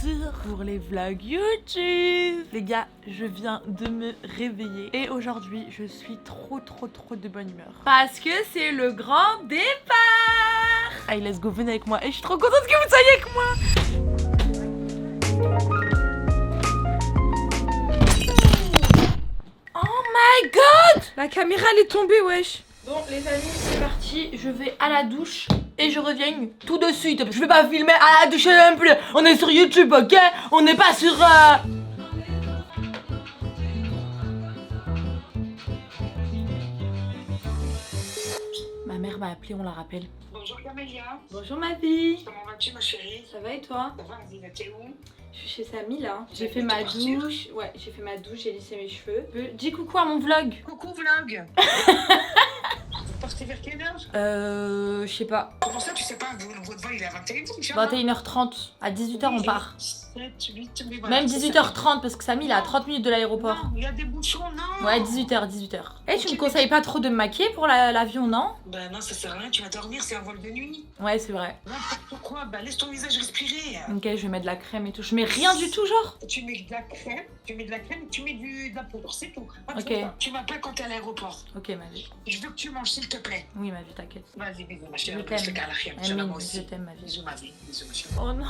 retour pour les vlogs YouTube. Les gars, je viens de me réveiller et aujourd'hui je suis trop de bonne humeur parce que c'est le grand départ. Allez, let's go, venez avec moi et je suis trop contente que vous soyez avec moi. Oh my god, la caméra elle est tombée, wesh. Bon les amis, c'est parti, je vais à la douche et je reviens tout de suite. Je vais pas filmer à la douche non plus. On est sur YouTube, ok? On n'est pas sur... Ma mère m'a appelé, on la rappelle. Bonjour Camélia. Bonjour ma vie. Comment vas-tu ma chérie? Ça va et toi? Ça va, Zina, t'es où? Je suis chez Samy là. J'ai fait ma douche. Ouais, j'ai fait ma douche, j'ai lissé mes cheveux. Dis coucou à mon vlog. Coucou vlog. Vous partez vers quelle heure? Je sais pas. Comment ça tu sais pas? Votre vol il est à 21h. 21h30. À 18h on part. 7, 8, mais voilà. Même 18h30 parce que Samy il est à 30 minutes de l'aéroport. Non, il y a des bouchons, non. Ouais, 18h. Eh, tu me conseilles pas trop de me maquiller pour l'avion, non? Bah non, ça sert à rien, tu vas dormir, c'est un vol de nuit. Ouais, c'est vrai. N'importe quoi, bah laisse ton visage respirer. Ok, je vais mettre de la crème et tout. Je mets rien du tout, genre? Tu mets de la crème, et tu mets de la poudre, c'est tout. Ok. Tu m'appelles quand t'es à l'aéroport. Ok, ma vie. Je veux que tu manges, s'il te plaît. Oui, ma vie, t'inquiète. Vas-y, bisous, ma Je chérie. t'aime. Je te cale à rien. Amine, Moi je aussi. t'aime, ma vie. Bisous, ma vie. Bisous, monsieur. Oh non.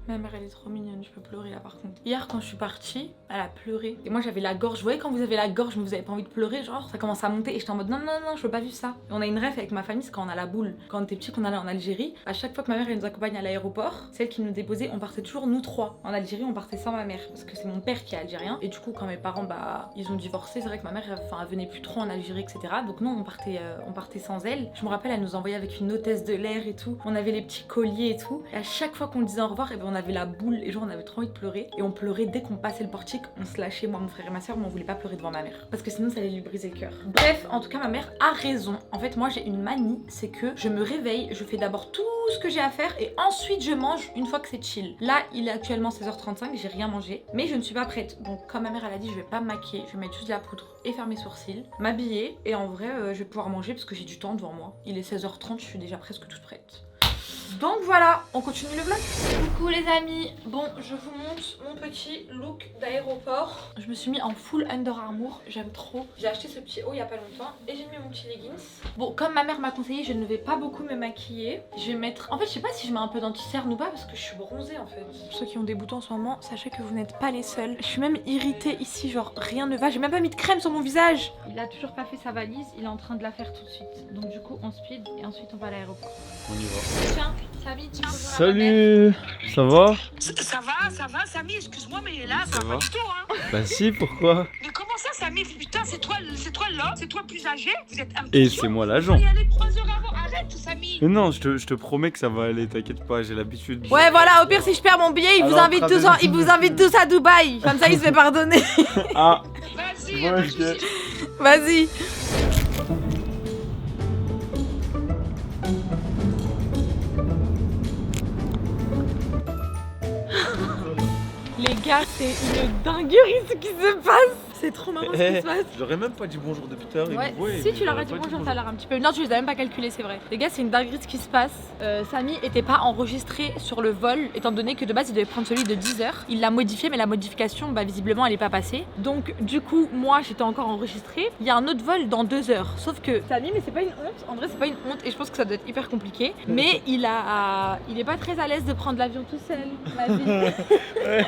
Ma mère elle est trop mignonne, je peux pleurer là par contre. Hier quand je suis partie, elle a pleuré. Et moi j'avais la gorge, vous voyez quand vous avez la gorge mais vous avez pas envie de pleurer, genre ça commence à monter et j'étais en mode non je veux pas vivre ça. Et on a une rêve avec ma famille, c'est quand on a la boule. Quand on était petit, qu'on allait en Algérie, à chaque fois que ma mère elle nous accompagne à l'aéroport, celle qui nous déposait, on partait toujours nous trois. En Algérie on partait sans ma mère parce que c'est mon père qui est algérien. Et du coup quand mes parents ils ont divorcé, c'est vrai que ma mère elle venait plus trop en Algérie etc. Donc nous on partait sans elle. Je me rappelle elle nous envoyait avec une hôtesse de l'air et tout. On avait les petits colliers et tout. Et à chaque fois qu'on disait au revoir, et ben on avait la boule et genre on avait trop envie de pleurer. Et on pleurait dès qu'on passait le portique, on se lâchait, moi mon frère et ma soeur, mais on voulait pas pleurer devant ma mère parce que sinon ça allait lui briser le cœur. Bref, en tout cas ma mère a raison. En fait moi j'ai une manie, c'est que je me réveille, je fais d'abord tout ce que j'ai à faire et ensuite je mange une fois que c'est chill. Là il est actuellement 16h35, j'ai rien mangé, mais je ne suis pas prête. Donc comme ma mère elle a dit, je vais pas me maquiller, je vais mettre juste de la poudre et faire mes sourcils, m'habiller et en vrai je vais pouvoir manger parce que j'ai du temps devant moi. Il est 16h30, je suis déjà presque toute prête. Donc voilà, on continue le vlog. Coucou les amis, bon je vous montre mon petit look d'aéroport. Je me suis mis en full Under Armour, j'aime trop. J'ai acheté ce petit haut il y a pas longtemps et j'ai mis mon petit leggings. Bon comme ma mère m'a conseillé, je ne vais pas beaucoup me maquiller. Je vais mettre, en fait je sais pas si je mets un peu d'anti-cerne ou pas parce que je suis bronzée en fait. Pour ceux qui ont des boutons en ce moment, sachez que vous n'êtes pas les seuls. Je suis même irritée ici, genre rien ne va, j'ai même pas mis de crème sur mon visage. Il a toujours pas fait sa valise, il est en train de la faire tout de suite. Donc du coup on speed et ensuite on va à l'aéroport. On y va. Tiens, Samy, tiens. Salut, ça va? Ça va, Samy, excuse-moi, mais là, ça Ça va va pas du tout, hein. Bah si, pourquoi? Mais comment ça, Samy? Putain, c'est toi l'homme, c'est toi le plus âgé, vous êtes un Et c'est moi l'agent. Il faut y aller 3 heures avant, arrête, Samy. Mais non, je te promets que ça va aller, t'inquiète pas, j'ai l'habitude. Ouais voilà, au pire si je perds mon billet, il vous Alors, invite tous à Dubaï. Comme ça il se fait pardonner. Ah, Vas-y, ouais, pas de ok. soucis. Vas-y. Les gars, c'est une dinguerie ce qui se passe. C'est trop marrant ce qui se passe. J'aurais même pas dit bonjour depuis tout à l'heure. Ouais, si tu leur as dit bonjour tout à l'heure un petit peu. Non, tu les as même pas calculés, c'est vrai. Les gars, c'est une dinguerie ce qui se passe. Samy était pas enregistré sur le vol, étant donné que de base il devait prendre celui de 10h. Il l'a modifié, mais la modification, bah visiblement, elle est pas passée. Donc, du coup, moi j'étais encore enregistrée. Il y a un autre vol dans 2 heures. Sauf que Samy, mais c'est pas une honte. En vrai, c'est pas une honte et je pense que ça doit être hyper compliqué. Mais il est pas très à l'aise de prendre l'avion tout seul, ma vie. Ouais,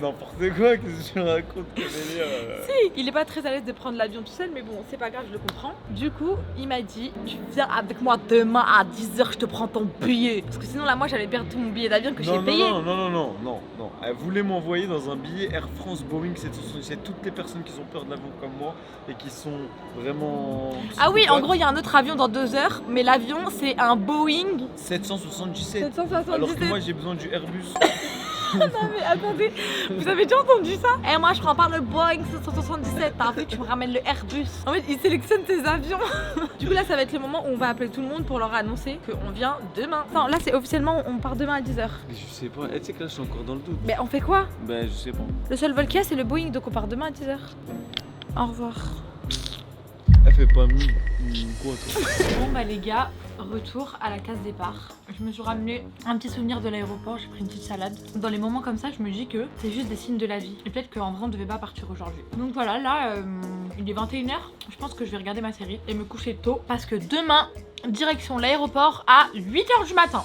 n'importe quoi, qu'est-ce que tu racontes, Camélia? Si, il est pas très à l'aise de prendre l'avion tout seul, mais bon, c'est pas grave, je le comprends. Du coup, il m'a dit, tu viens avec moi demain à 10h, je te prends ton billet. Parce que sinon, là, moi, j'allais perdre tout mon billet d'avion que j'ai payé. Non. Elle voulait m'envoyer dans un billet Air France Boeing, c'est toutes les personnes qui ont peur de l'avion comme moi et qui sont vraiment... Ah oui, en gros, il y a un autre avion dans 2 heures, mais l'avion, c'est un Boeing 777. 777. Alors que moi j'ai besoin du Airbus. Non mais attendez, vous avez déjà entendu ça? Eh moi je prends pas le Boeing 777, t'as vu, tu me ramènes le Airbus. En fait ils sélectionnent tes avions. Du coup là ça va être le moment où on va appeler tout le monde pour leur annoncer qu'on vient demain. Non là c'est officiellement on part demain à 10h. Je sais pas, tu sais que là je suis encore dans le doute. Mais on fait quoi? Ben je sais pas. Le seul vol qu'il y a c'est le Boeing, donc on part demain à 10h. Au revoir. Elle fait pas quoi toi? Bon bah les gars, retour à la case départ. Je me suis ramené un petit souvenir de l'aéroport, j'ai pris une petite salade. Dans les moments comme ça, je me dis que c'est juste des signes de la vie. Et peut-être qu'en vrai on devait pas partir aujourd'hui. Donc voilà, là il est 21h. Je pense que je vais regarder ma série et me coucher tôt. Parce que demain, direction l'aéroport à 8h du matin.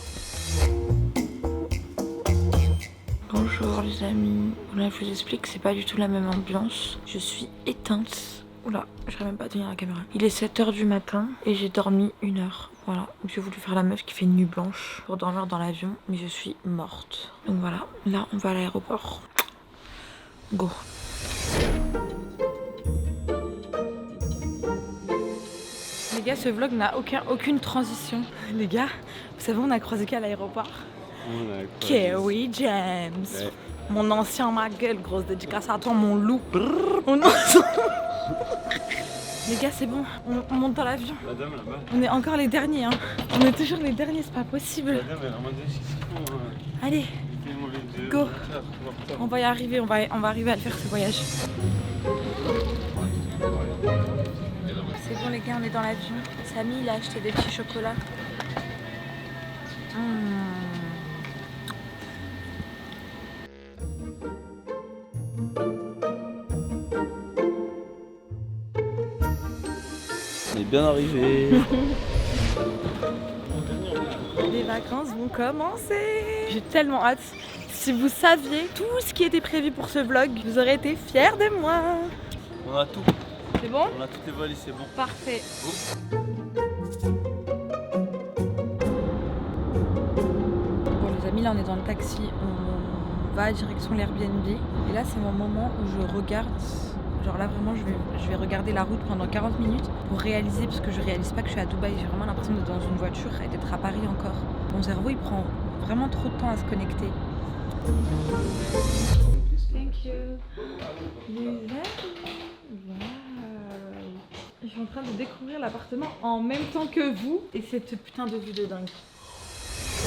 Bonjour les amis. Là je vous explique que c'est pas du tout la même ambiance. Je suis éteinte. Oula, j'arrive même pas à tenir la caméra. Il est 7h du matin et j'ai dormi 1 heure. Voilà, j'ai voulu faire la meuf qui fait une nuit blanche pour dormir dans l'avion, mais je suis morte. Donc voilà, là on va à l'aéroport. Go. Les gars, ce vlog n'a aucune transition. Les gars, vous savez, on a croisé qui à l'aéroport? Kerry James. Ouais. Mon ancien ma gueule, grosse dédicace à toi, mon loup. Mon ancien... Les gars, c'est bon, on monte dans l'avion. Madame là-bas. On est encore les derniers, hein. On est toujours les derniers, c'est pas possible. Madame, elle a demandé ce qu'ils font. Allez, go. On va y arriver, on va arriver à le faire ce voyage. C'est bon les gars, on est dans l'avion. Samy, il a acheté des petits chocolats. On est bien arrivé. Les vacances vont commencer. J'ai tellement hâte. Si vous saviez tout ce qui était prévu pour ce vlog, vous aurez été fiers de moi. On a tout. C'est bon? On a toutes les valises, c'est bon. Parfait. Bon les amis, là on est dans le taxi. On va direction l'Airbnb. Et là c'est mon moment où je regarde. Genre là vraiment je vais regarder la route pendant 40 minutes pour réaliser, parce que je réalise pas que je suis à Dubaï, j'ai vraiment l'impression d'être dans une voiture et d'être à Paris encore. Mon cerveau il prend vraiment trop de temps à se connecter. Thank you. Wow. Je suis en train de découvrir l'appartement en même temps que vous et cette putain de vue de dingue.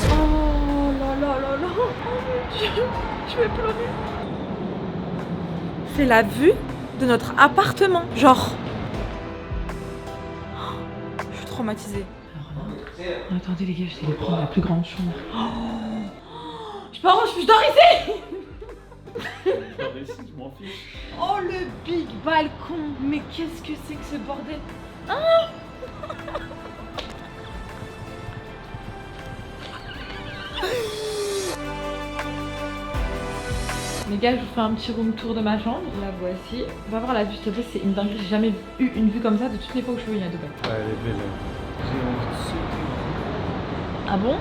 Oh là là là là. Oh mon dieu, je vais pleurer. C'est la vue de notre appartement, genre. Oh, je suis traumatisée. Attendez les gars, je vais prendre la plus grande chambre. Oh, je dors ici. Je m'en fiche. Oh le big balcon. Mais qu'est-ce que c'est que ce bordel? Ah. Les gars, je vous fais un petit room tour de ma chambre. La voici. On va voir la vue, s'il te plaît. C'est une dinguerie. J'ai jamais eu une vue comme ça de toutes les fois que je suis venue à Dubaï. Ouais, elle est belle. J'ai envie de sauter. Ah bon?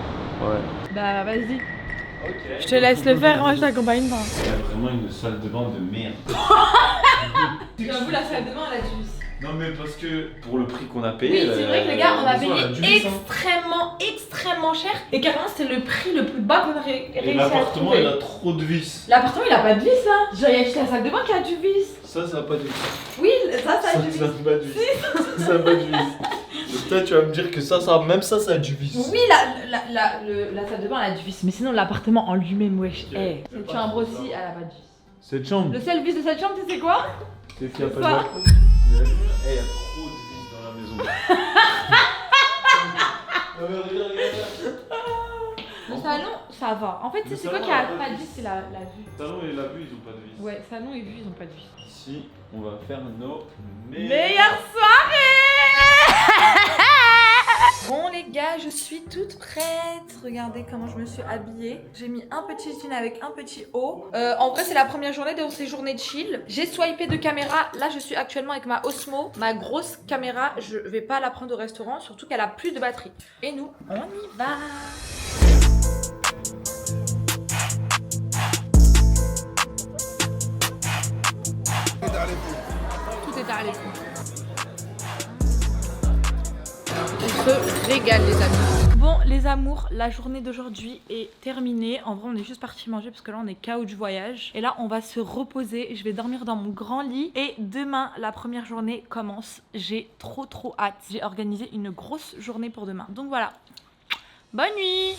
Ouais. Bah vas-y. Ok. Je te laisse le faire, moi je t'accompagne pas. Il y a vraiment une salle de bain de merde. J'avoue, la salle de bain, elle a du vice. Non mais parce que pour le prix qu'on a payé. Oui, c'est vrai que les gars, on a payé payé extrêmement cher. Et carrément, c'était le prix le plus bas qu'on a réussi à trouver. L'appartement il a trop de vis. L'appartement il a pas de vis là. J'ai acheté la salle de bain qui a du vis. Ça, ça a pas de vis. Oui, ça a du vis. Ça a pas de vis. Ça a pas de vis. Toi tu vas me dire que même ça a du vis. Oui, la salle de bain elle a du vis. Mais sinon, l'appartement en lui-même, wesh. Okay. Cette chambre aussi, elle a pas de vis. Cette chambre. Le seul vis de cette chambre, tu sais quoi? C'est qu'il y a pas de Ça. balcon. Il y a trop de vis dans la maison. Regarde. Le salon, ça va. En fait, Le c'est quoi salon, qui a elle a pas pas de de vis? vis. C'est la vue. Le salon et la vue, ils ont pas de vis. Ouais, salon et vue, ils ont pas de vis. Ici, on va faire nos Meilleure soirée. Bon les gars, je suis toute prête. Regardez comment je me suis habillée. J'ai mis un petit jean avec un petit haut. En vrai, c'est la première journée de ces journées de chill. J'ai swipé de caméra. Là, je suis actuellement avec ma Osmo, ma grosse caméra. Je vais pas la prendre au restaurant, surtout qu'elle a plus de batterie. Et nous, on y va. Tout est à l'époux. On se régale les amis. Bon les amours, la journée d'aujourd'hui est terminée. En vrai on est juste parti manger parce que là on est KO du voyage. Et là on va se reposer, je vais dormir dans mon grand lit. Et demain la première journée commence. J'ai trop hâte. J'ai organisé une grosse journée pour demain. Donc voilà, bonne nuit.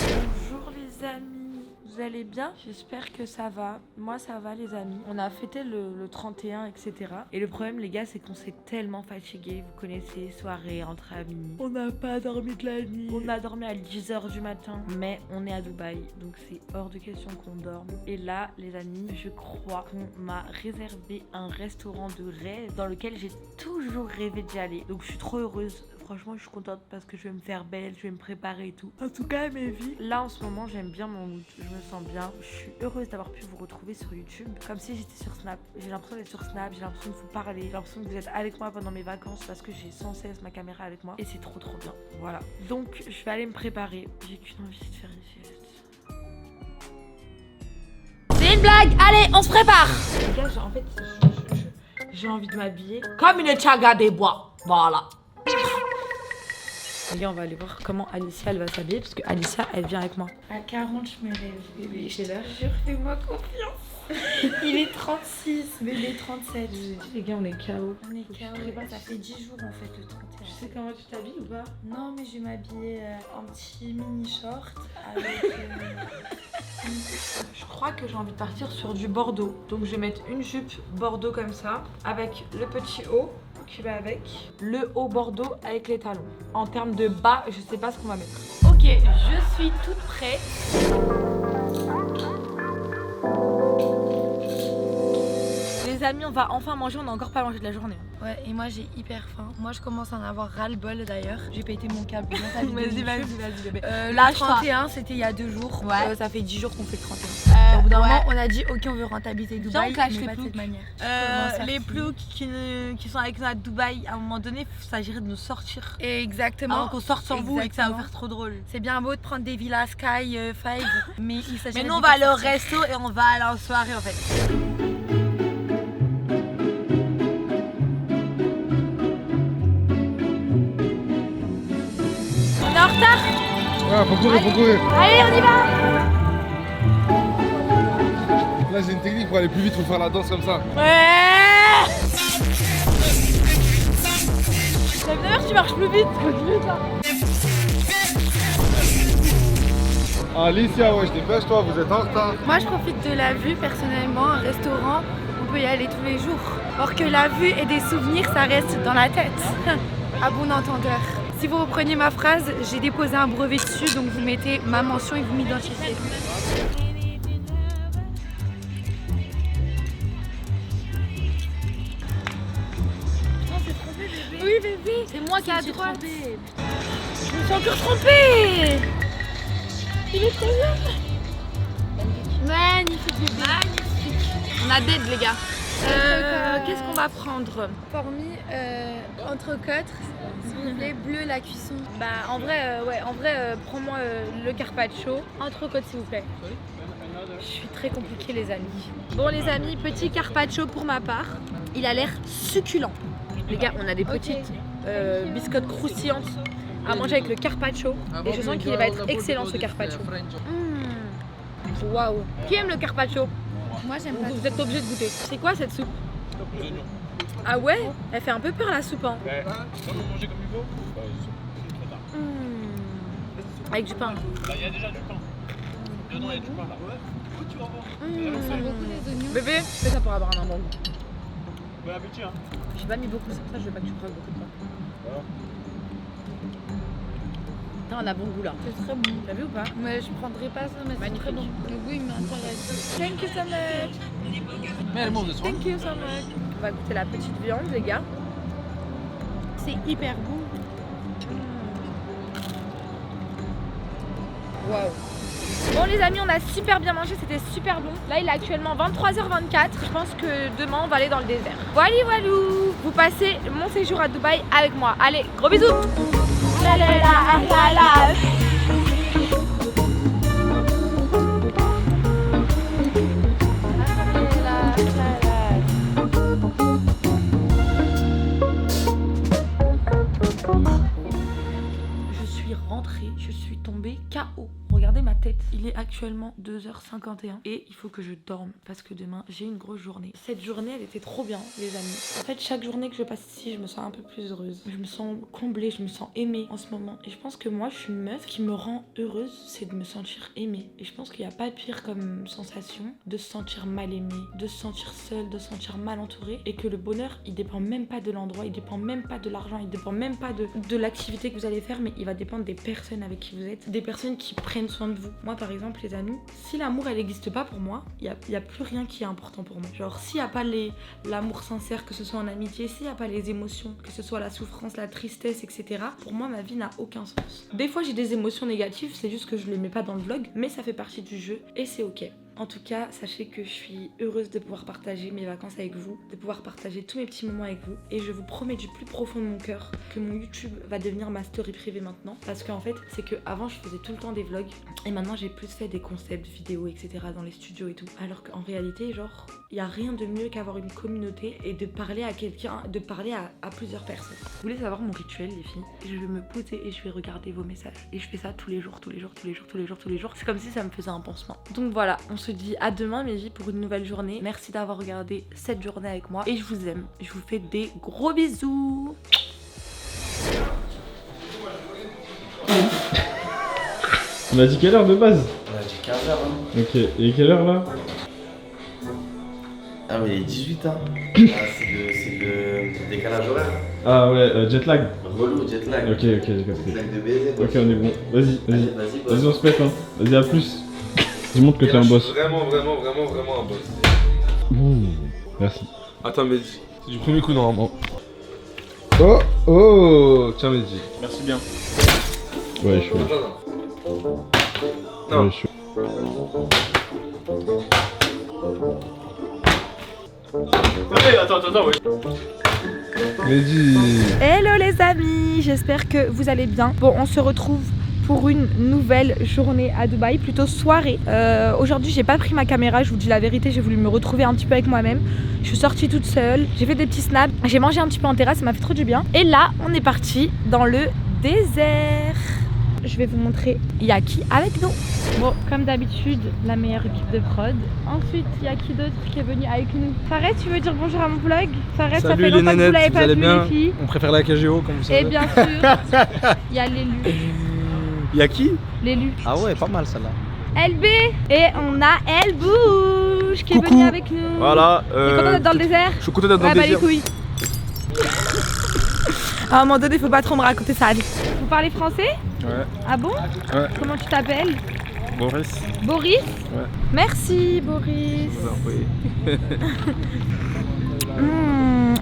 Bonjour les amis, Vous allez bien? J'espère que ça va. Moi ça va les amis. On a fêté le 31 etc. Et le problème les gars c'est qu'on s'est tellement fatigué. Vous connaissez, soirée entre amis. On n'a pas dormi de la nuit. On a dormi à 10h du matin. Mais on est à Dubaï. Donc c'est hors de question qu'on dorme. Et là les amis, je crois qu'on m'a réservé un restaurant de rêve dans lequel j'ai toujours rêvé d'y aller. Donc je suis trop heureuse. Franchement, je suis contente parce que je vais me faire belle, je vais me préparer et tout. En tout cas, mes vies. Là, en ce moment, j'aime bien mon mood. Je me sens bien. Je suis heureuse d'avoir pu vous retrouver sur YouTube. Comme si j'étais sur Snap. J'ai l'impression d'être sur Snap, j'ai l'impression de vous parler. J'ai l'impression que vous êtes avec moi pendant mes vacances parce que j'ai sans cesse ma caméra avec moi. Et c'est trop bien. Voilà. Donc, je vais aller me préparer. J'ai qu'une envie de faire une sieste. C'est une blague! Allez, on se prépare! Les gars, en fait, j'ai envie de m'habiller comme une chaga des bois. Voilà. Les gars, on va aller voir comment Alicia elle va s'habiller parce que Alicia elle vient avec moi. À 40 je me lève, bébé. Quelle heure? Fais-moi confiance. Il est 36, bébé 37. Les gars, on est KO. On est KO. Ça fait 10 jours en fait le 31. Tu sais comment tu t'habilles ou pas? Non, mais je vais m'habiller en petit mini short avec. Je crois que j'ai envie de partir sur du bordeaux. Donc je vais mettre une jupe bordeaux comme ça avec le petit haut qui va avec, le haut bordeaux avec les talons. En termes de bas, je sais pas ce qu'on va mettre. Ok, je suis toute prête. Les amis, on va enfin manger, on n'a encore pas mangé de la journée. Ouais, et moi j'ai hyper faim. Moi je commence à en avoir ras-le-bol d'ailleurs. J'ai pété mon câble. Vas-y bébé. Le 31 c'était il y a 2 jours. Ouais. Ça fait 10 jours qu'on fait le 31. Au bout d'un moment on a dit ok on veut rentabiliser Dubaï, Viens, on clash mais les pas de cette ploucs. manière. Les ploucs qui sont avec nous à Dubaï, à un moment donné, il s'agirait de nous sortir. Exactement. Avant qu'on sorte sans vous et que ça va vous Exactement. faire trop drôle. C'est bien beau de prendre des villas Sky 5, mais il s'agit. Mais nous on va aller au resto et on va aller en soirée en fait. On est en retard? Ouais, faut courir. Allez, on y va! Là, j'ai une technique pour aller plus vite, faut faire la danse comme ça. Ouais! D'ailleurs, tu marches plus vite. Là. Alicia, ouais, je dépêche, toi, vous êtes en retard. Moi je profite de la vue personnellement, un restaurant, on peut y aller tous les jours. Or que la vue et des souvenirs ça reste dans la tête. À bon entendeur. Si vous reprenez ma phrase, j'ai déposé un brevet dessus, donc vous mettez ma mention et vous m'identifiez. Oui bébé, c'est moi qui ai à droite. Je me suis encore trompée. Il est trop bien. Magnifique bébé. Magnifique. On a d'aide, les gars. Qu'est-ce qu'on va prendre? Formi, entrecôte, s'il vous plaît, bleu la cuisson. Bah, en vrai, prends-moi le carpaccio. Entrecôte, s'il vous plaît. Je suis très compliquée, les amis. Bon, les amis, petit carpaccio pour ma part. Il a l'air succulent. Les gars, on a des petites biscottes croustillantes à manger avec le carpaccio. Et je sens qu'il va être excellent, ce carpaccio. Waouh. Qui aime le carpaccio? Moi j'aime pas. Vous êtes obligé de goûter. C'est quoi cette soupe? Ah ouais? Elle fait un peu peur la soupe hein. Avec du pain. Il y a déjà du pain. Dedans, il y a du pain là. J'aime beaucoup les oignons. Bébé, fais ça pour avoir un bon goût. Bon appétit hein. J'ai pas mis beaucoup, c'est pour ça que je veux pas que tu prennes beaucoup de pain. Putain, on a bon goût là. C'est très bon. T'as vu ou pas? Mais je prendrai pas ça, mais c'est très bon. Le goût il m'intéresse. Thank you so much. Mais elle mange de soin. Thank you so much. On va goûter la petite viande les gars. C'est hyper bon. Waouh. Bon les amis, on a super bien mangé, c'était super bon. Là il est actuellement 23h24. Je pense que demain on va aller dans le désert. Voilà, voilou. Vous passez mon séjour à Dubaï avec moi. Allez, gros bisous. La la la la la. Je suis rentrée, je suis tombée KO. Regardez regardez ma tête. Il est actuellement 2h51 et il faut que je dorme parce que demain j'ai une grosse journée. Cette journée elle était trop bien les amis. En fait chaque journée que je passe ici je me sens un peu plus heureuse. Je me sens comblée, je me sens aimée en ce moment. Et je pense que moi je suis une meuf qui me rend heureuse, c'est de me sentir aimée. Et je pense qu'il n'y a pas de pire comme sensation de se sentir mal aimée, de se sentir seule, de se sentir mal entourée. Et que le bonheur il dépend même pas de l'endroit, il dépend même pas de l'argent, il dépend même pas de l'activité que vous allez faire, mais il va dépendre des personnes avec qui vous êtes, des personnes qui prennent soin de vous. Moi par exemple les amis, si l'amour elle n'existe pas pour moi, il y a plus rien qui est important pour moi. Genre s'il n'y a pas l'amour sincère, que ce soit en amitié, s'il n'y a pas les émotions, que ce soit la souffrance, la tristesse, etc. Pour moi ma vie n'a aucun sens. Des fois j'ai des émotions négatives, c'est juste que je les mets pas dans le vlog, mais ça fait partie du jeu et c'est ok. En tout cas, sachez que je suis heureuse de pouvoir partager mes vacances avec vous, de pouvoir partager tous mes petits moments avec vous. Et je vous promets du plus profond de mon cœur que mon YouTube va devenir ma story privée maintenant. Parce qu'en fait, c'est que avant je faisais tout le temps des vlogs et maintenant j'ai plus fait des concepts vidéos, etc. dans les studios et tout. Alors qu'en réalité, genre, il n'y a rien de mieux qu'avoir une communauté et de parler à quelqu'un, de parler à plusieurs personnes. Vous voulez savoir mon rituel, les filles? Je vais me poser et je vais regarder vos messages. Et je fais ça tous les jours. C'est comme si ça me faisait un pansement. Donc voilà, on se dit à demain mes vies pour une nouvelle journée. Merci d'avoir regardé cette journée avec moi et je vous aime. Je vous fais des gros bisous. On a dit quelle heure de base? On a dit 15h. Hein. Ok, et quelle heure là? Ah mais il est 18 hein. Ah, c'est le décalage horaire. Ah ouais, jet lag. Relou, jet lag. Ok, j'ai capté. Jet lag de baiser. Ok, on est bon. Vas-y, boss. on se pète hein. Vas-y, à plus. Je montre que t'es un boss. Vraiment un boss. Ouh, merci. Attends, Mehdi, c'est du premier coup normalement. Oh, tiens Mehdi. Merci bien. Ouais, chaud. Non. Ouais, chaud. Attends, ouais. Mehdi. Hello les amis, j'espère que vous allez bien. Bon, on se retrouve pour une nouvelle journée à Dubaï, plutôt soirée. Aujourd'hui j'ai pas pris ma caméra, je vous dis la vérité, j'ai voulu me retrouver un petit peu avec moi-même. Je suis sortie toute seule, j'ai fait des petits snaps, j'ai mangé un petit peu en terrasse, ça m'a fait trop du bien. Et là on est parti dans le désert. Je vais vous montrer il y a qui avec nous. Bon, comme d'habitude, la meilleure équipe de prod. Ensuite, il y a qui d'autre qui est venu avec nous? Fares, tu veux dire bonjour à mon vlog? Fares, ça fait longtemps que vous l'avez pas vu les filles. On préfère la KGO comme vous savez. Et bien sûr, il y a l'élu. Il y a qui? L'élu. Ah ouais, pas mal celle-là. LB. Et on a Elbouche qui est venu avec nous. Voilà. T'es content d'être dans le désert? Je suis content d'être dans Ouais, le bah les désert. couilles. À un moment donné, faut pas trop me raconter ça. Allez. Vous parlez français? Ouais. Ah bon? Ouais. Comment tu t'appelles? Boris. Boris? Ouais. Merci Boris.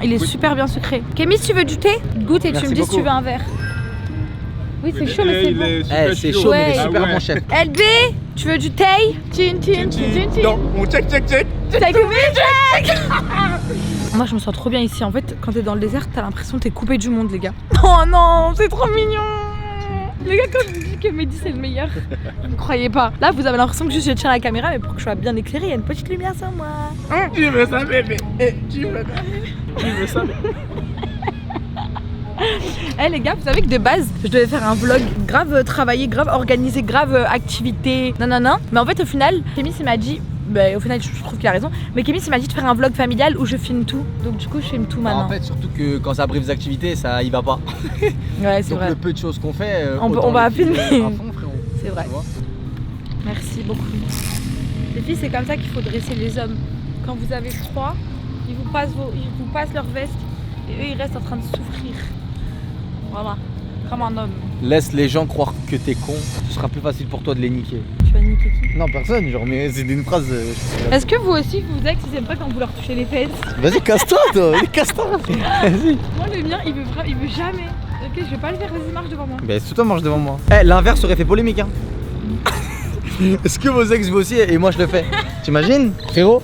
Il est super bien sucré. Kémy, tu veux du thé? Goûte et tu me dis si tu veux un verre. Oui, c'est chaud, mais c'est bon. Eh, c'est chaud, mais il est super bon chef. LB, tu veux du thé? Non, on check. T'as coupé, check. Moi, je me sens trop bien ici. En fait, quand t'es dans le désert, t'as l'impression que t'es coupé du monde, les gars. Oh non, c'est trop mignon. Les gars, quand je vous dis que Mehdi c'est le meilleur, vous me croyez pas. Là, vous avez l'impression que juste je tiens la caméra, mais pour que je sois bien éclairée, il y a une petite lumière sur moi. Tu veux ça, bébé? Tu veux ça? Eh les gars, vous savez que de base, je devais faire un vlog grave travaillé, grave organisé, grave activité, nanana. Mais en fait, au final, Kémy m'a dit, au final, je trouve qu'il a raison, mais Kémy m'a dit de faire un vlog familial où je filme tout. Donc du coup, je filme tout maintenant. En fait, surtout que quand ça brive des activités, ça y va pas. Ouais, c'est Donc vrai. le peu de choses qu'on fait, On va filmer. C'est vrai. Merci beaucoup. Les filles, c'est comme ça qu'il faut dresser les hommes. Quand vous avez froid, ils vous passent leur veste et eux, ils restent en train de souffrir. Voilà, comme un homme. Laisse les gens croire que t'es con, ce sera plus facile pour toi de les niquer. Tu vas niquer qui? Non, personne, genre, mais c'est une phrase. Est-ce que vous aussi, vous ex, ils aiment pas quand vous leur touchez les fesses? Vas-y, casse-toi, toi, casse-toi. Vas-y. Moi, le mien, il veut jamais. Ok, je vais pas le faire, vas-y, marche devant moi. Bah, c'est toi, marche devant moi. Eh, l'inverse aurait fait polémique, hein. Est-ce que vos ex vous aussi et moi je le fais? T'imagines, frérot?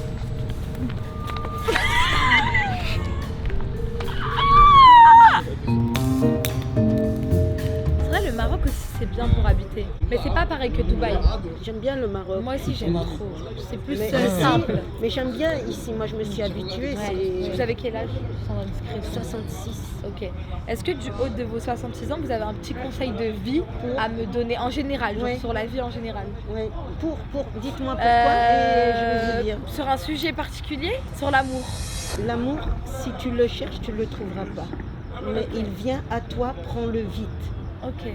C'est vrai, le Maroc aussi, c'est bien pour habiter. Mais c'est pas pareil que Dubaï. J'aime bien le Maroc. Moi aussi j'aime trop. C'est plus Mais simple. Mais j'aime bien ici, moi je me suis habituée. Ouais. Vous avez quel âge sans indiscrétion? 66. Ok. Est-ce que du haut de vos 66 ans, vous avez un petit conseil de vie à me donner en général, genre sur la vie en général? Oui. Dites-moi pourquoi et je vais vous dire. Sur un sujet particulier? Sur l'amour. L'amour, si tu le cherches, tu ne le trouveras pas. Mais il vient à toi, prends-le vite. Ok.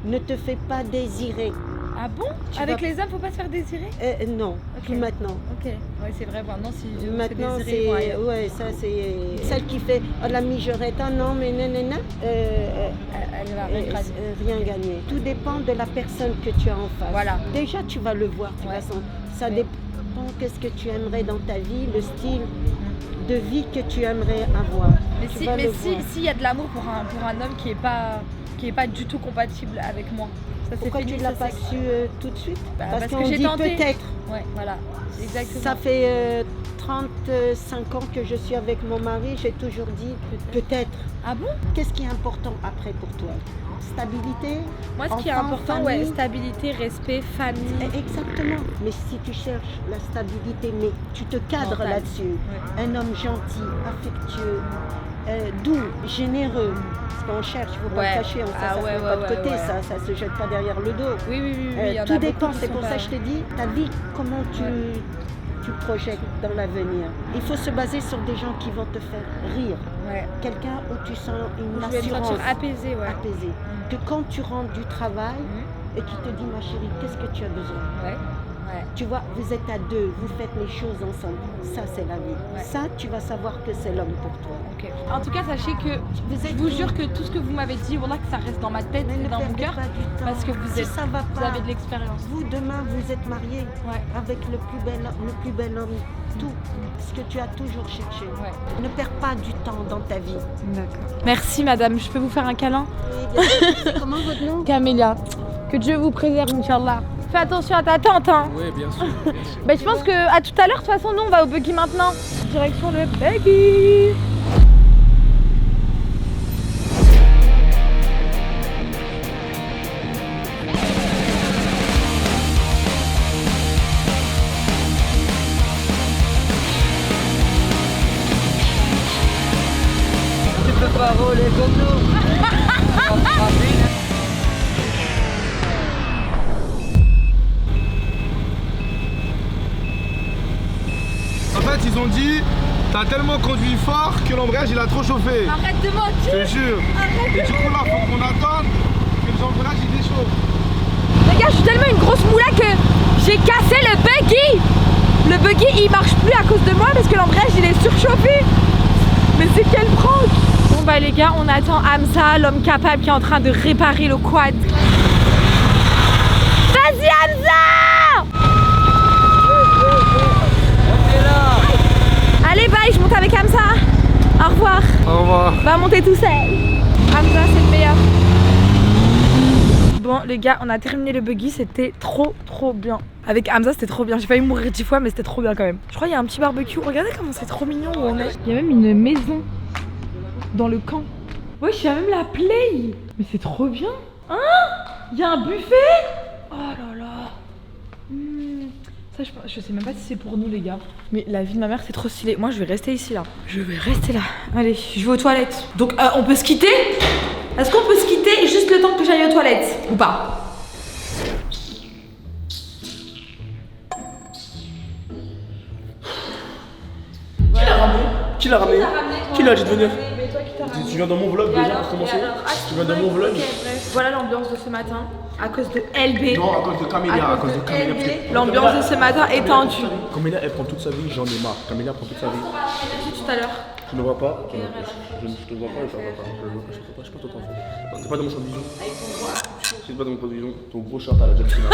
Ne te fais pas désirer. Ah bon? Avec les hommes, faut pas se faire désirer? Non, plus maintenant. Ok, ouais, c'est vrai, maintenant si maintenant désiré, ça c'est celle qui fait la mijaurette, ah non mais nanana, elle va rien gagner. Tout dépend de la personne que tu as en face. Voilà. Déjà tu vas le voir, de toute façon. Ça dépend qu'est-ce que tu aimerais dans ta vie, le style de vie que tu aimerais avoir. Mais s'il y a de l'amour pour un homme qui est pas du tout compatible avec moi. Ça, pourquoi tu ne l'as pas su tout de suite? Parce qu'on que j'ai dit tenté. Peut-être. Ouais, voilà, exactement. Ça fait 35 ans que je suis avec mon mari, j'ai toujours dit peut-être. Ah bon? Qu'est-ce qui est important après pour toi? Stabilité? Moi, ce qui est important, stabilité, respect, famille. Exactement. Mais si tu cherches la stabilité, mais tu te cadres là-dessus, un homme gentil, affectueux, doux, généreux. Parce qu'on cherche, il ne faut pas le cacher, ça ne se met pas de côté, ça ne se jette pas derrière le dos. Oui. Tout dépend, c'est pour ça que je te dis, ta vie, comment tu projettes dans l'avenir. Il faut se baser sur des gens qui vont te faire rire. Quelqu'un où tu sens une assurance. Je vais me sentir apaisée. Que quand tu rentres du travail et qu'il te dit ma chérie, qu'est-ce que tu as besoin? Tu vois, vous êtes à deux, vous faites les choses ensemble. Ça, c'est la vie. Ça, tu vas savoir que c'est l'homme pour toi. Okay. En tout cas, sachez que je vous jure que tout ce que vous m'avez dit, voilà que ça reste dans ma tête et dans mon cœur. Parce que vous avez de l'expérience. Vous, demain, vous êtes mariés avec le plus bel homme. Tout ce que tu as toujours cherché. Ne perds pas du temps dans ta vie. D'accord. Merci madame, je peux vous faire un câlin? Oui, c'est comment votre nom? Camélia. Que Dieu vous préserve, Inch'Allah. Fais attention à ta tante, hein. Oui, bien sûr. Je pense que à tout à l'heure, de toute façon, nous on va au buggy maintenant. Direction le buggy. Tu peux pas rouler comme nous. En fait, ils ont dit, t'as tellement conduit fort que l'embrayage il a trop chauffé. Arrête de mentir. Je te jure. Et du coup là, faut qu'on attende que l'embrayage il déchauffe. Les gars, je suis tellement une grosse moula que j'ai cassé le buggy. Le buggy il marche plus à cause de moi parce que l'embrayage il est surchauffé. Mais c'est quel prank. Bon bah les gars, on attend Hamza, l'homme capable qui est en train de réparer le quad. Vas-y Hamza. Allez bye, je monte avec Hamza. Au revoir. Au revoir. Va monter tout seul. Hamza c'est le meilleur. Bon les gars, on a terminé le buggy, c'était trop bien. Avec Hamza c'était trop bien, j'ai failli mourir 10 fois mais c'était trop bien quand même. Je crois qu'il y a un petit barbecue, regardez comment c'est trop mignon où on est. Il y a même une maison dans le camp. Ouais, il y a même la play. Mais c'est trop bien. Hein? Il y a un buffet. Oh là là. Ça je sais même pas si c'est pour nous les gars. Mais la vie de ma mère c'est trop stylé. Moi je vais rester ici là. Je vais rester là. Allez, je vais aux toilettes. Donc on peut se quitter? Est-ce qu'on peut se quitter juste le temps que j'aille aux toilettes? Ou pas? Qui l'a ramené? Qui l'a dit de venir? Mais toi qui t'as ramené. Tu viens dans mon vlog déjà pour commencer? Tu viens dans mon vlog? Voilà l'ambiance de ce matin. À cause de LB. Non, à cause de Camélia, à cause de Camélia. L'ambiance de ce matin est tendue. Camélia, elle prend toute sa vie, j'en ai marre. Camélia prend toute sa vie. Tout à l'heure. Tu ne vois pas? Je ne te vois pas, je ne vois pas. Je ne sais pas ton enfant. C'est pas dans mon champ de vision. C'est pas dans mon champ de vision. Ton gros short à la John Cena.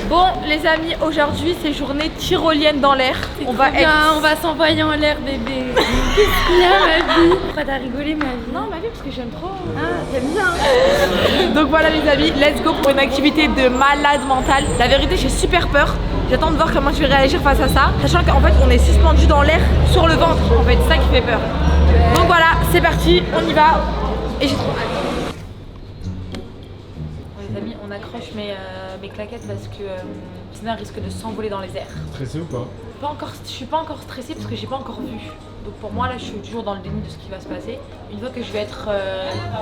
Bon les amis, aujourd'hui c'est journée tyrolienne dans l'air. On va s'envoyer en l'air bébé. Qu'est-ce qu'il y a ma vie? Pourquoi t'as rigolé ma vie? Non ma vie parce que j'aime trop. Ah t'aimes bien. Donc voilà les amis, let's go pour une activité de malade mentale. La vérité j'ai super peur. J'attends de voir comment je vais réagir face à ça. Sachant qu'en fait on est suspendu dans l'air sur le ventre. En fait c'est ça qui fait peur. Donc voilà, c'est parti, on y va. Et j'ai trop hâte. après je mets mes claquettes parce que sinon elles risquent de s'envoler dans les airs. Stressé ou pas? Je suis pas encore stressée parce que j'ai pas encore vu. Donc pour moi là je suis toujours dans le déni de ce qui va se passer. Une fois que je vais être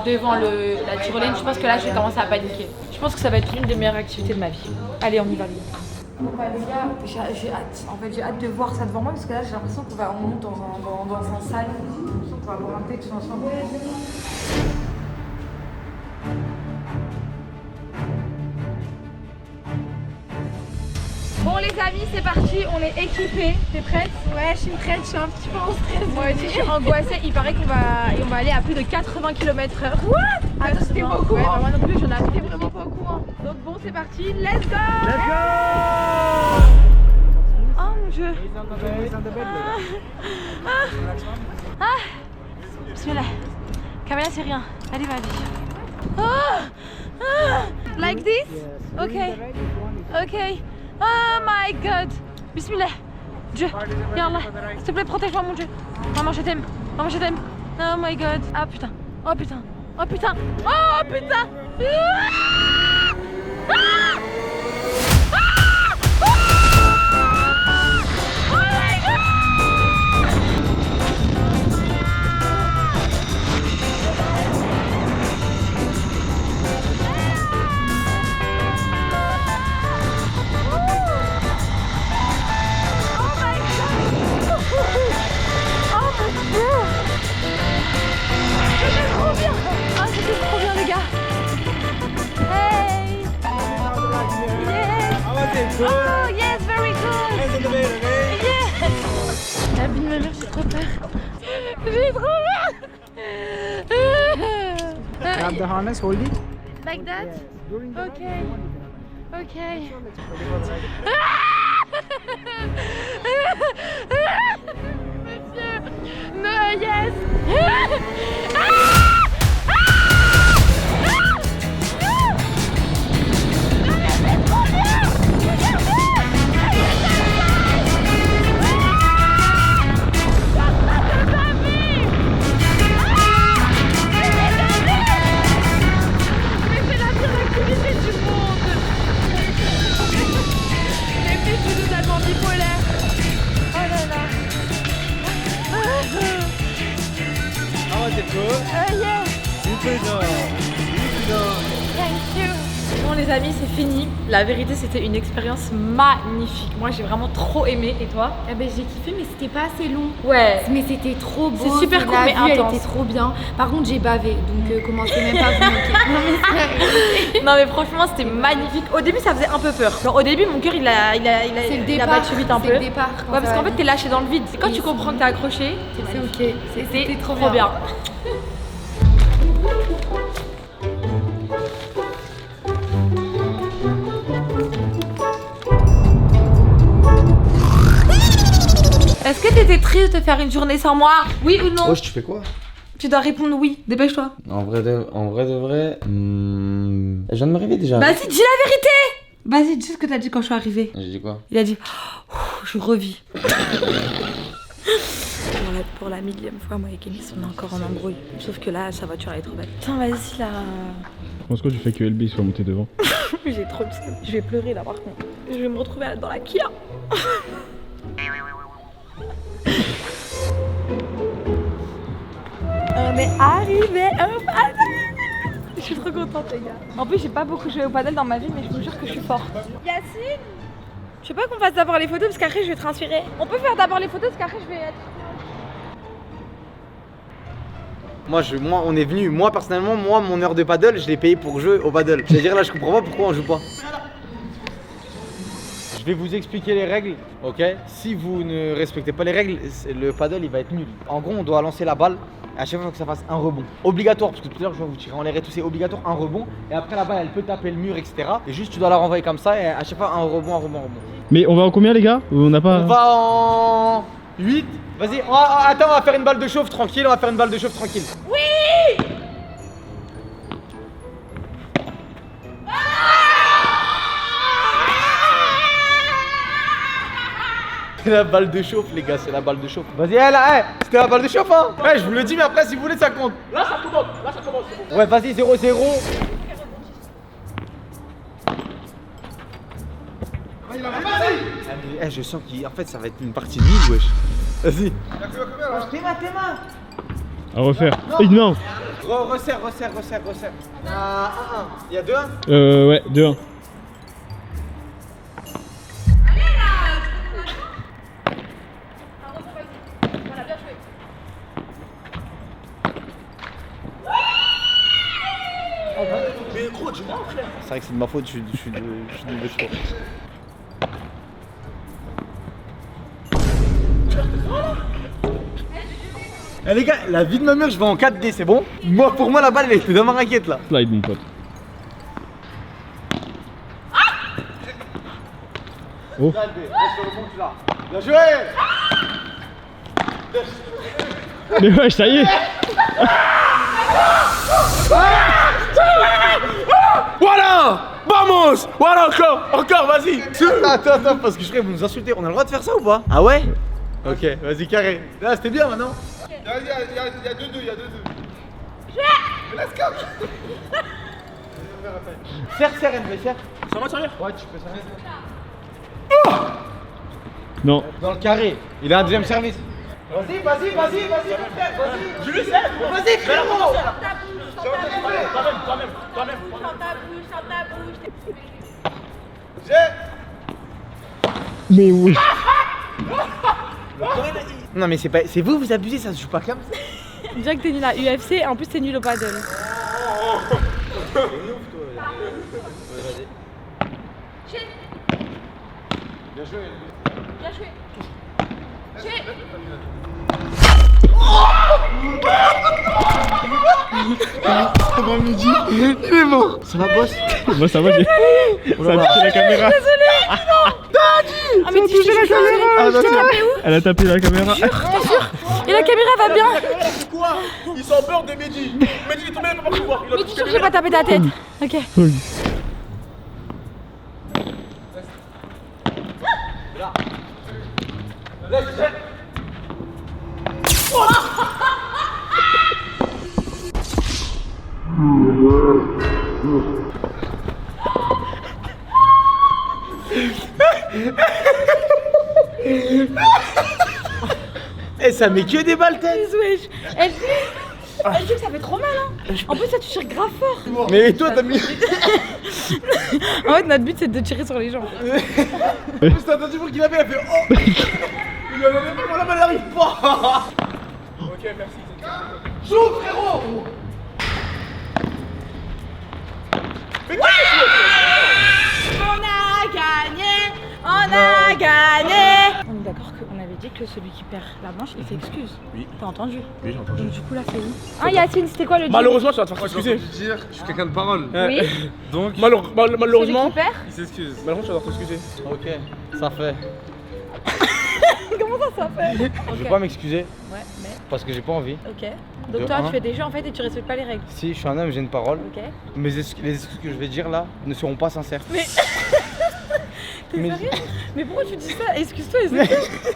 devant la tyrolienne, je pense que là je vais commencer à paniquer. Je pense que ça va être l'une des meilleures activités de ma vie. Allez, on y va. Bon bah les gars, j'ai hâte. En fait j'ai hâte de voir ça devant moi parce que là j'ai l'impression qu'on monte dans un salle. J'ai l'impression qu'on va voir un texte ensemble. Bon les amis, c'est parti, on est équipés. T'es prête? Ouais, je suis prête, je suis un petit peu en stress. Moi aussi je suis angoissée, il paraît qu'on va aller à plus de 80 km/h. What? Attends, c'était pas au courant. Ouais, bah moi non plus, je n'avais Vraiment pas au courant. Donc bon, c'est parti, let's go! Oh mon dieu! Bismillah. Kamala, c'est rien. Allez, vas-y. Like this? Ok. Ok. Oh my god. Bismillah. Dieu. Ya Allah. S'il te plaît, protège-moi, mon Dieu. Maman, je t'aime. Maman, je t'aime. Oh my god. Ah putain. Oh putain. Oh putain. Oh putain. C'était trop bien les gars. Hey. Yes. Oh yes, very good. Yes. La vie de ma mère, j'ai trop peur. J'ai trop peur. Grab the harness, hold it. Like that? Okay. Okay. Monsieur. No, yes. Bon les amis, c'est fini. La vérité, c'était une expérience magnifique. Moi, j'ai vraiment trop aimé. Et toi? Eh ben j'ai kiffé, mais c'était pas assez long. Ouais. Mais c'était trop beau. C'est super court, la mais vue, elle intense. était trop bien. Par contre, j'ai bavé, donc commencez même pas à vous moquer. Non mais Non mais franchement, c'était magnifique. Au début, ça faisait un peu peur. Genre au début, mon cœur, il a battu vite un peu. C'est le départ. Ouais, parce qu'en fait, t'es lâché dans le vide. C'est quand tu comprends que t'es accroché, c'est ok. c'était trop bien. Est-ce que t'étais triste de faire une journée sans moi? Oui ou non? Wesh, tu fais quoi? Tu dois répondre oui, dépêche-toi. En vrai de vrai. Je viens de m'arriver déjà. Vas-y, dis la vérité! Vas-y, dis ce que t'as dit quand je suis arrivée. J'ai dit quoi? Il a dit je revis. Pour la millième fois, moi et Kélis, on est encore en embrouille. Sauf que là, sa voiture elle est trop belle. Putain, vas-y là. Je pense que tu fais que LB soit monté devant. J'ai trop le seum. Je vais pleurer là par contre. Je vais me retrouver dans la Kia. On est arrivé au paddle. Je suis trop contente les gars. En plus j'ai pas beaucoup joué au paddle dans ma vie mais je vous jure que je suis forte. Yacine, je sais pas qu'on fasse d'abord les photos parce qu'après je vais transférer. On peut faire d'abord les photos parce qu'après je vais être... Moi, on est venu, moi personnellement, mon heure de paddle, je l'ai payé pour jouer au paddle. C'est-à-dire là, je comprends pas pourquoi on joue pas. Je vais vous expliquer les règles, ok? Si vous ne respectez pas les règles, le paddle il va être nul. En gros, on doit lancer la balle. À chaque fois que ça fasse un rebond. Obligatoire, parce que tout à l'heure je vais vous tirer en l'air et tout, c'est obligatoire un rebond. Et après la balle elle peut taper le mur, etc. Et juste tu dois la renvoyer comme ça et à chaque fois un rebond. Mais on va en combien les gars? On n'a pas... On va en 8. Vas-y, attends, on va faire une balle de chauffe tranquille, Oui. C'est la balle de chauffe les gars, c'est la balle de chauffe. Vas-y, là, c'était la balle de chauffe hein. Je vous le dis mais après si vous voulez ça compte. Là ça commence. Ouais, vas-y, 0-0. je sens qu'en fait ça va être une partie nulle, wesh. Vas-y. Tes mains. À refaire. Non. Resserre. Il y a 2-1. Ouais, 2-1. Mais gros, dis-moi, frère. C'est vrai que c'est de ma faute, je suis de chaud. Eh les gars, la vie de ma mère, je vais en 4D, c'est bon? Pour moi, la balle, elle était dans ma raquette là. Slide, mon pote. Oh. Bien joué! Mais ouais, ça y est. Voilà! Vamos! Voilà, encore, vas-y! Attends, parce que je crois que vous nous insultez. On a le droit de faire ça ou pas? Ah ouais? Ok, vas-y, carré. Là, c'était bien maintenant. Il y a 2-2, il y a 2-2. Let's go! Serre, MV, serre. Ça va, sérieux? Ouais, tu peux serrer. Non. Dans le carré. Il a un deuxième service. Vas-y, mon frère, vas-y. Je lui sais! Vas-y, frérot! Toi-même. Mais oui. Non, mais c'est vous abusez, ça se joue pas comme ça. Déjà que t'es nul à UFC et en plus t'es nul au paddle. Bien joué. Bon midi, il est mort. Ça va, boss? Moi, ça va, j'ai. Ça a touché la caméra. Ah mais tu touché la caméra. Je t'ai tapé où? Elle a tapé la caméra. T'es sûr? Et la caméra va bien? Quoi? Ils sont peur de Mehdi. Mehdi, il est tombé, il peut pas pouvoir. Mais tu es sûr que j'ai pas tapé ta tête? Ok. Eh, ça met que des balles tête. Wesh. Elle dit que ça fait trop mal hein. En plus ça tu tires grave fort. Mais toi t'as mis. En fait notre but c'est de tirer sur les gens. T'as entendu pour qu'il avait, elle fait oh. Il en avait pas, moi la balle n'arrive pas. Ok, merci. Joue frérot. On a gagné. On est d'accord qu'on avait dit que celui qui perd la manche il s'excuse. Oui. T'as entendu? Oui, j'ai entendu. Donc du coup là c'est où? Ah Yacine, c'était quoi le deal? Malheureusement, tu vas te faire excuser. Dire, je suis quelqu'un de parole. Oui. Donc, Malheureusement, Celui qui perd? il s'excuse. malheureusement, tu vas devoir t'excuser. Ok, ça fait. Comment ça fait? Je vais pas m'excuser Ouais, mais. parce que j'ai pas envie. Ok. Donc De toi un. tu fais des jeux en fait et tu respectes pas les règles. Si je suis un homme, j'ai une parole. Ok. Les excuses que je vais dire là ne seront pas sincères. Mais. T'es Mais- sérieux? Mais pourquoi tu dis ça? Excuse-toi,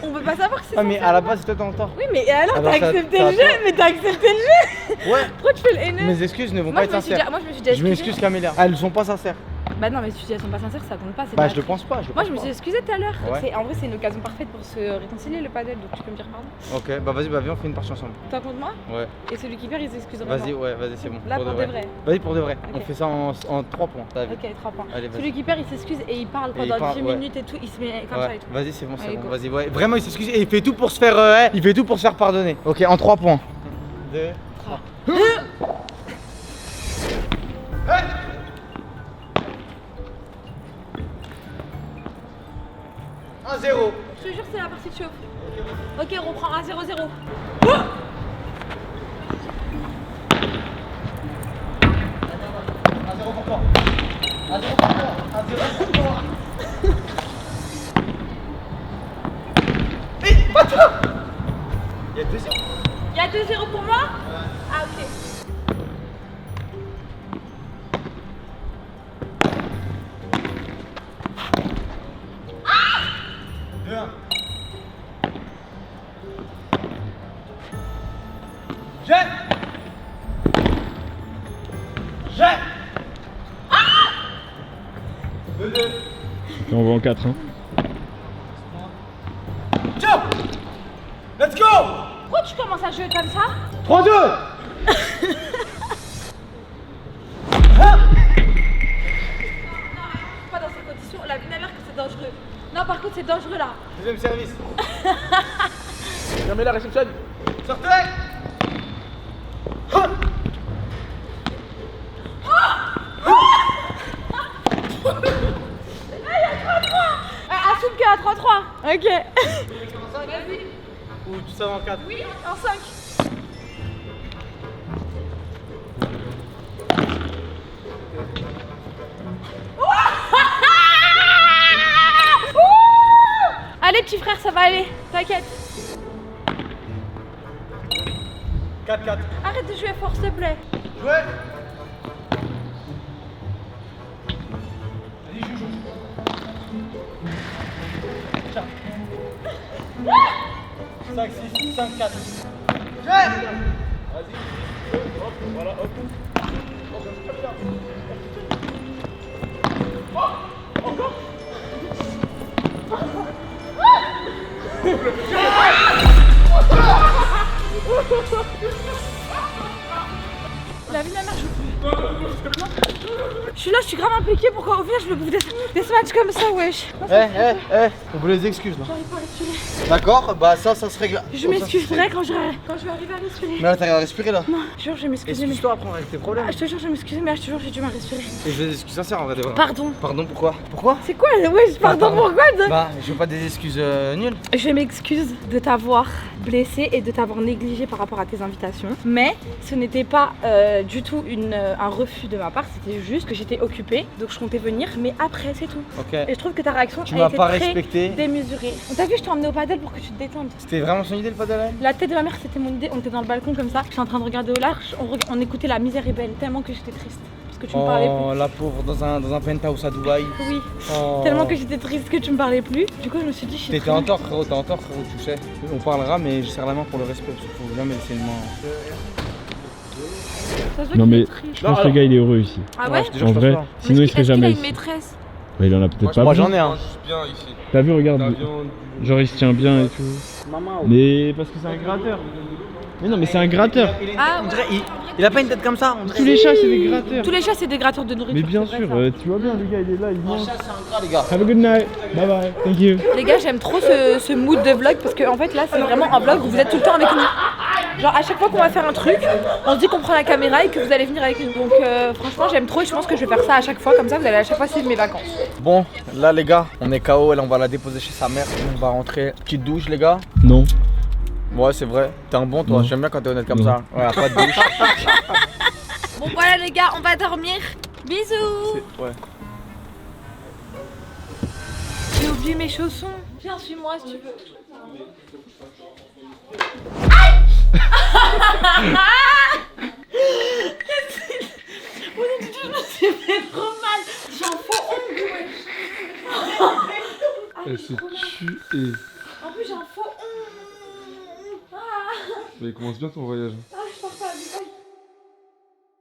on peut pas savoir que c'est Ah, mais sincère. à la base, c'est toi t'as tort. Oui, mais alors Alors, t'as ça- accepté ça le a jeu? pas- Mais t'as accepté le jeu? Ouais. Pourquoi tu fais le haineux? Mes excuses ne vont Moi pas je être me suis sincères. déjà, moi je me suis déjà Je m'excuse Camélia. Elles sont pas sincères. Bah non, mais si elles sont pas sincères, ça compte pas. c'est Bah, pas je le pris. pense pas. Moi je me suis excusée tout à l'heure. Ouais. En vrai, c'est une occasion parfaite pour se réconcilier le paddle, donc tu peux me dire pardon. Ok, bah vas-y, bah viens, on fait une partie ensemble. Toi contre moi? Ouais. Et celui qui perd, il s'excuse vraiment. Vas-y, ouais, vas-y, c'est bon. Là pour de vrai. Vas-y, pour de vrai. On Ok. fait ça en 3 points. T'as vu? Ok, 3 points. Allez, vas-y. Celui qui perd, il s'excuse et il parle Et il pendant parle, 10 ouais. minutes et tout. Il se met comme ça Ouais, et tout. vas-y, c'est bon, c'est Allez, bon. go. Vas-y, ouais. Vraiment, il s'excuse et il fait tout pour se faire. Il fait tout pour se faire pardonner. Ok, en 3 points. 2, 3. 1-0. Je te jure, c'est la partie de chauffe. Ok, on reprend 1-0-0. Il y a 2-0. Il y a 2-0 pour moi? Ah, ok. Jette. Et on va en 4. Hein. Let's go. Pourquoi tu commences à jouer comme ça? 3-2. Pas dans ces conditions, la vie de ma mère que c'est dangereux. Non, par contre, c'est dangereux là. Deuxième service. Fermez la réception. Sortez. Assume qu'il y a 3-3. Ok. Vas-y. Ou tu savais en 4? Oui, en 5. Allez petit frère, ça va aller, t'inquiète. 4-4. Arrête de jouer fort s'il te plaît. Jouez. Vas-y, joue. 5, 6, 5, 4. Vas-y. Hop, voilà, hop. Encore. La vie de ma mère, je joue plus. Je suis là, je suis grave impliquée. Pourquoi au final je me bouffe des matchs comme ça, wesh. On veut les excuses là. J'arrive pas à respirer. D'accord, bah ça se règle. Je m'excuserai quand je vais arriver à respirer. Mais là t'arrives à respirer là. Non, je te jure, je vais m'excuser. Excuse-toi après avec tes problèmes. Je te jure, je vais m'excuser, mais je te jure, j'ai du mal à respirer. Et je veux des excuses sincères en vrai de vrai. Pardon. Pardon, pourquoi? Pourquoi? C'est quoi? Wesh, pardon, pourquoi? Bah, je veux pas des excuses nulles. Je m'excuse de t'avoir blessé et de t'avoir négligé par rapport à tes invitations. Mais ce n'était pas du tout un refus de ma part, c'était juste que j'étais occupée, donc je comptais venir, mais après c'est tout. Ok. Et je trouve que ta réaction Tu a m'as été pas très respecté. démesurée. On t'a vu, je t'ai emmené au padel pour que tu te détendes. C'était vraiment son idée le padel? La tête de ma mère, c'était mon idée. On était dans le balcon comme ça, j'étais en train de regarder au large, on écoutait La Misère est belle, tellement que j'étais triste. Parce que tu me parlais Oh, plus. la pauvre dans un penthouse à Dubaï. Oui. Oh. Tellement que j'étais triste que tu me parlais plus. Du coup, je me suis dit, je suis T'étais en tort frérot, t'es en tort frérot, tu sais. On parlera mais je serre la main pour le respect, parce qu'il faut jamais laisser une main. Ça se voit Non qu'il mais est triste. je pense que le gars il est heureux ici. Ah ouais? je te jure, En je pense vrai, pas. sinon il serait Est-ce qu'il a jamais une ici. maîtresse? Bah, il en a peut-être pas. Moi besoin. j'en ai un. Bien ici. T'as vu, regarde. La viande, Genre il se tient bien et tout. Mais parce que c'est un gratteur. Mais non mais c'est un gratteur. Ah On ouais. dirait, il a pas une tête comme ça. On dirait. Tous les chats c'est des gratteurs. Tous les chats, c'est des gratteurs de nourriture. Mais bien c'est sûr, vrai, ça. tu vois bien le gars il est là, il mange. C'est un gras les gars. Have a good night. Bye bye. Thank you. Les gars, j'aime trop ce mood de vlog parce que en fait là, c'est vraiment un vlog où vous êtes tout le temps avec nous. Genre à chaque fois qu'on va faire un truc, on se dit qu'on prend la caméra et que vous allez venir avec nous. Donc franchement, j'aime trop et je pense que je vais faire ça à chaque fois. Comme ça, vous allez à chaque fois suivre mes vacances. Bon, là les gars, on est KO, elle on va la déposer chez sa mère. On va rentrer. Petite douche les gars. Non. Ouais c'est vrai, t'es un bon toi, Non. j'aime bien quand t'es honnête comme Non. ça. Ouais, pas de douche. Bon voilà les gars, on va dormir. Bisous. Ouais. J'ai oublié mes chaussons. Viens, suis-moi si tu veux. Oh non, je me suis fait trop mal. J'ai un faux ongle, wesh. elle s'est tuée. En plus, j'ai un faux ongle. Mais il commence bien ton voyage. Ah